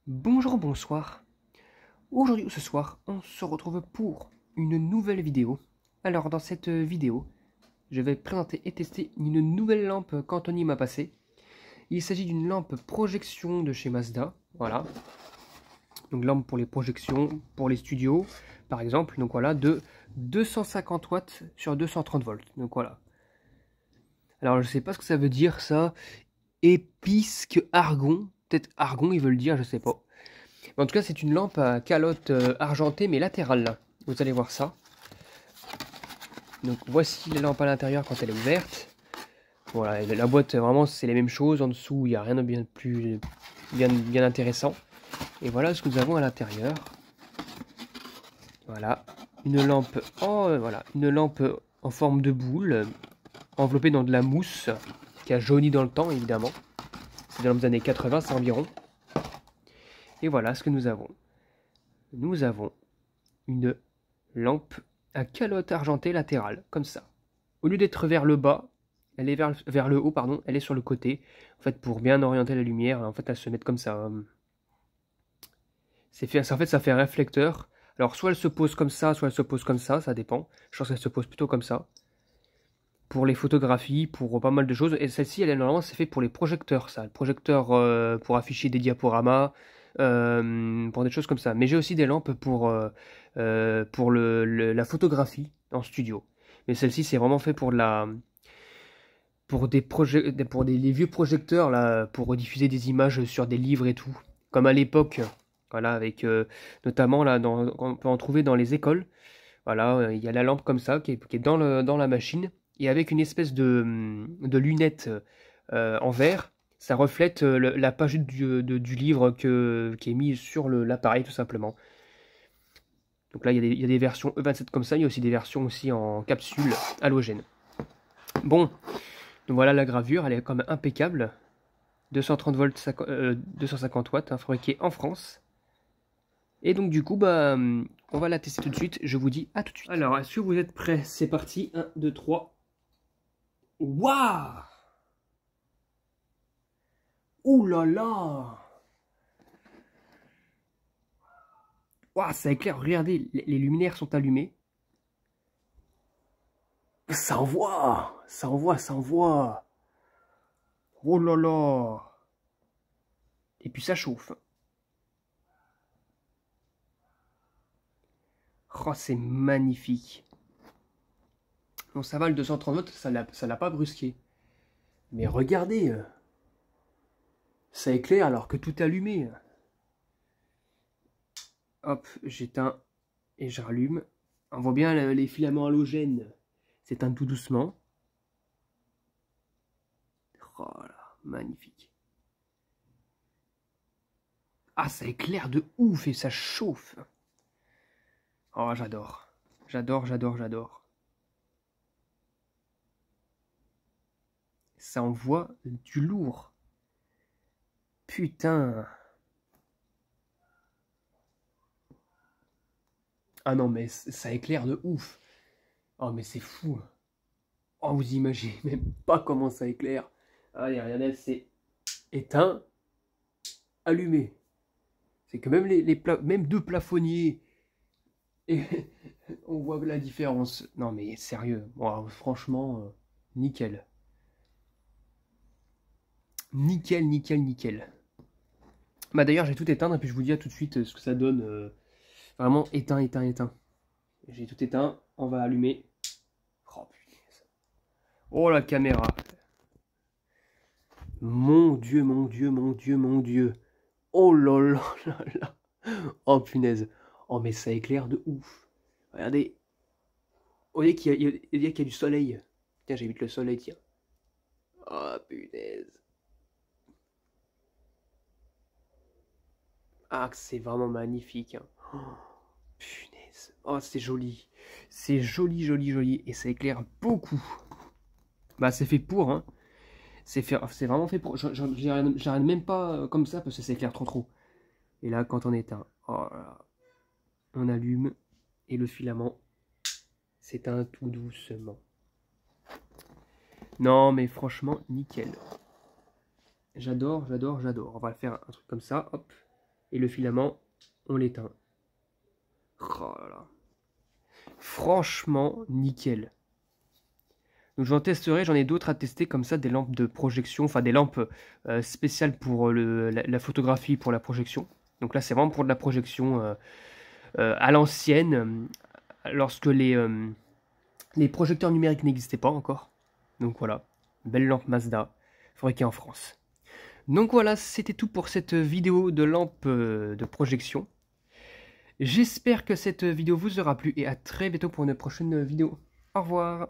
Bonjour, bonsoir. Aujourd'hui ou ce soir, on se retrouve pour une nouvelle vidéo. Alors, dans cette vidéo, je vais présenter et tester une nouvelle lampe qu'Anthony m'a passée. Il s'agit d'une lampe projection de chez Mazda. Voilà. Donc, lampe pour les projections, pour les studios, par exemple. Donc, voilà, de 250 watts sur 230 volts. Donc, voilà. Alors, je sais pas ce que ça veut dire, ça. Épisque argon. Peut-être argon, ils veulent dire, je sais pas. En tout cas, c'est une lampe à calotte argentée, mais latérale, là. Vous allez voir ça. Donc, voici la lampe à l'intérieur quand elle est ouverte. Voilà, et la boîte, vraiment, c'est les mêmes choses. En dessous, il n'y a rien de bien intéressant. Et voilà ce que nous avons à l'intérieur. Voilà, une lampe en forme de boule, enveloppée dans de la mousse, qui a jauni dans le temps, évidemment. C'est dans les années 80, c'est environ. Et voilà ce que nous avons. Nous avons une lampe à calotte argentée latérale, comme ça. Au lieu d'être vers le bas, elle est vers le haut, pardon, elle est sur le côté. En fait, pour bien orienter la lumière, en fait, elle se met comme ça. En fait, ça fait un réflecteur. Alors, soit elle se pose comme ça, soit elle se pose comme ça dépend. Je pense qu'elle se pose plutôt comme ça. Pour les photographies, pour pas mal de choses. Et celle-ci, normalement, c'est fait pour les projecteurs, ça. Le projecteur pour afficher des diaporamas, pour des choses comme ça. Mais j'ai aussi des lampes pour la photographie en studio. Mais celle-ci, c'est vraiment fait pour les vieux projecteurs là, pour rediffuser des images sur des livres et tout. Comme à l'époque, voilà, avec notamment là, on peut en trouver dans les écoles. Voilà, il y a la lampe comme ça qui est dans la machine et avec une espèce de lunette en verre, ça reflète la page du livre qui est mise sur l'appareil tout simplement. Donc là, il y a des versions E27 comme ça, il y a aussi des versions aussi en capsule halogène. Bon, donc voilà la gravure, elle est quand même impeccable. 230 volts, 250 watts, hein, fabriqué en France. Et donc du coup, on va la tester tout de suite. Je vous dis à tout de suite. Alors, est-ce que vous êtes prêts? C'est parti. 1, 2, 3. Waouh! Ouh là là! Waouh, ça éclaire. Regardez, les luminaires sont allumés. Ça envoie! Ça envoie, ça envoie! Oh là là! Et puis ça chauffe. Oh, c'est magnifique. Bon, ça va, le 230 volts, ça l'a pas brusqué. Mais regardez! Ça éclaire alors que tout est allumé. Hop, j'éteins et je rallume. On voit bien les filaments halogènes s'éteignent tout doucement. Oh là, magnifique. Ah, ça éclaire de ouf et ça chauffe. Oh, j'adore. J'adore, j'adore, j'adore. Ça envoie du lourd. Putain. Ah non, mais ça éclaire de ouf. Oh, mais c'est fou. Oh, vous imaginez même pas comment ça éclaire. Ah, regardez, c'est éteint, allumé. C'est que même même deux plafonniers, et on voit la différence. Non, mais sérieux. Wow, franchement, nickel. Nickel, nickel, nickel. Bah d'ailleurs, j'ai tout éteint, et puis je vous dis tout de suite ce que ça donne. Vraiment éteint, éteint, éteint. J'ai tout éteint, on va allumer. Oh punaise. Oh la caméra. Mon Dieu, mon Dieu, mon Dieu, mon Dieu. Oh là là là là. Oh punaise. Oh mais ça éclaire de ouf. Regardez. Vous voyez qu'il y a du soleil. Tiens, j'évite le soleil, tiens. Oh punaise. Ah, c'est vraiment magnifique. Hein. Oh, punaise. Oh, c'est joli. C'est joli, joli, joli. Et ça éclaire beaucoup. Bah, c'est fait pour, hein. C'est vraiment fait pour. J'arrête même pas comme ça parce que ça éclaire trop trop. Et là, quand on éteint, oh là là, on allume et le filament s'éteint tout doucement. Non, mais franchement, nickel. J'adore, j'adore, j'adore. On va faire un truc comme ça, hop. Et le filament, on l'éteint. Oh là là. Franchement, nickel. Donc j'en testerai, j'en ai d'autres à tester comme ça, des lampes de projection, enfin des lampes spéciales pour la photographie, pour la projection. Donc là c'est vraiment pour de la projection à l'ancienne, lorsque les projecteurs numériques n'existaient pas encore. Donc voilà, belle lampe Mazda, fabriquée en France. Donc voilà, c'était tout pour cette vidéo de lampe de projection. J'espère que cette vidéo vous aura plu et à très bientôt pour une prochaine vidéo. Au revoir.